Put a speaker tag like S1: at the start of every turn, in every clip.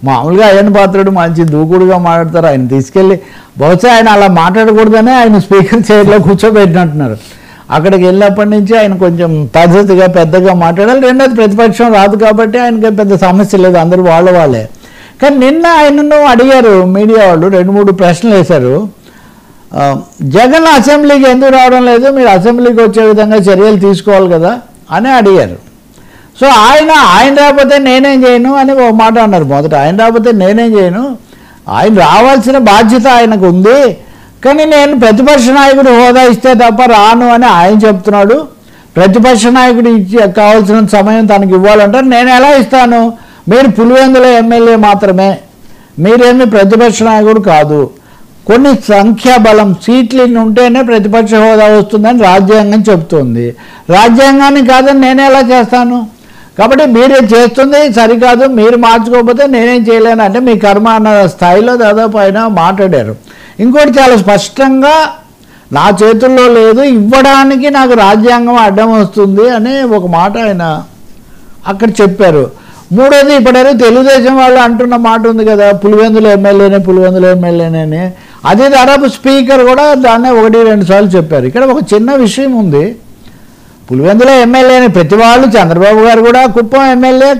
S1: మామూలుగా అయ్యన్న పాత్రుడు మంచి దూకుడుగా మాట్లాడతారు. ఆయన తీసుకెళ్ళి బహుశా ఆయన అలా మాట్లాడకూడదనే ఆయన స్పీకర్ చైర్లో కూర్చోబెట్టినట్టున్నారు. అక్కడికి వెళ్ళినప్పటి నుంచి ఆయన కొంచెం పద్ధతిగా పెద్దగా మాట్లాడాలి. రెండోది ప్రతిపక్షం రాదు కాబట్టి ఆయనకి పెద్ద సమస్య లేదు, అందరూ వాళ్ళే. కానీ నిన్న ఆయనను అడిగారు మీడియా వాళ్ళు, 2-3 ప్రశ్నలు వేశారు. జగన్ అసెంబ్లీకి ఎందుకు రావడం లేదు, మీరు అసెంబ్లీకి వచ్చే విధంగా చర్యలు తీసుకోవాలి కదా అని అడిగారు. సో ఆయన రాకపోతే నేనేం చేయను అని ఒక మాట అన్నారు. మొదట ఆయన రాకపోతే నేనేం చేయను, ఆయన రావాల్సిన బాధ్యత ఆయనకు ఉంది, కానీ నేను ప్రతిపక్ష నాయకుడు హోదా ఇస్తే తప్ప రాను అని ఆయన చెప్తున్నాడు. ప్రతిపక్ష నాయకుడు కావాల్సిన సమయం తనకి ఇవ్వాలంటారు. నేను ఎలా ఇస్తాను, మీరు పులివెందుల ఎమ్మెల్యే మాత్రమే, మీరేమి ప్రతిపక్ష నాయకుడు కాదు. కొన్ని సంఖ్యాబలం సీట్లు ఉంటేనే ప్రతిపక్ష హోదా వస్తుందని రాజ్యాంగం చెప్తుంది. రాజ్యాంగాన్ని కాదని నేను ఎలా చేస్తాను? కాబట్టి మీరే చేస్తుంది సరికాదు, మీరు మార్చుకోకపోతే నేనేం చేయలేను అంటే మీ కర్మ అన్న స్థాయిలో దాదాపు ఆయన మాట్లాడారు. ఇంకోటి చాలా స్పష్టంగా నా చేతుల్లో లేదు, ఇవ్వడానికి నాకు రాజ్యాంగం అడ్డం వస్తుంది అనే ఒక మాట ఆయన అక్కడ చెప్పారు. మూడోది, ఇప్పుడైనా తెలుగుదేశం వాళ్ళు అంటున్న మాట ఉంది కదా, పులివెందుల ఎమ్మెల్యేనే, అది దాదాపు స్పీకర్ కూడా దాన్నే 1-2 సార్లు చెప్పారు. ఇక్కడ ఒక చిన్న విషయం ఉంది. పులివెందుల ఎమ్మెల్యేని ప్రతి వాళ్ళు, చంద్రబాబు గారు కూడా కుప్పం ఎమ్మెల్యే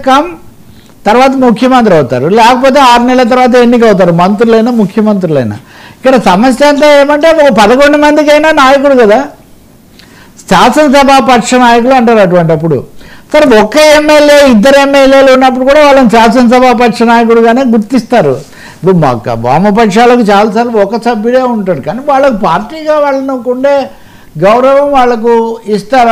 S1: తర్వాత ముఖ్యమంత్రి అవుతారు, లేకపోతే 6 నెలల తర్వాత ఎన్నిక అవుతారు, మంత్రులైనా ముఖ్యమంత్రులైనా. ఇక్కడ సమస్య అంతా ఏమంటే ఒక 11 మందికైనా నాయకుడు కదా, శాసనసభా పక్ష నాయకులు అంటారు. అటువంటిప్పుడు సరే ఒక్క ఎమ్మెల్యే 2 ఎమ్మెల్యేలు ఉన్నప్పుడు కూడా వాళ్ళని శాసనసభా పక్ష నాయకుడుగానే గుర్తిస్తారు. ఇప్పుడు వామపక్షాలకు చాలాసార్లు ఒక సభ్యుడే ఉంటాడు, కానీ వాళ్ళకు పార్టీగా వాళ్ళకు ఉండే గౌరవం వాళ్ళకు ఇస్తారు.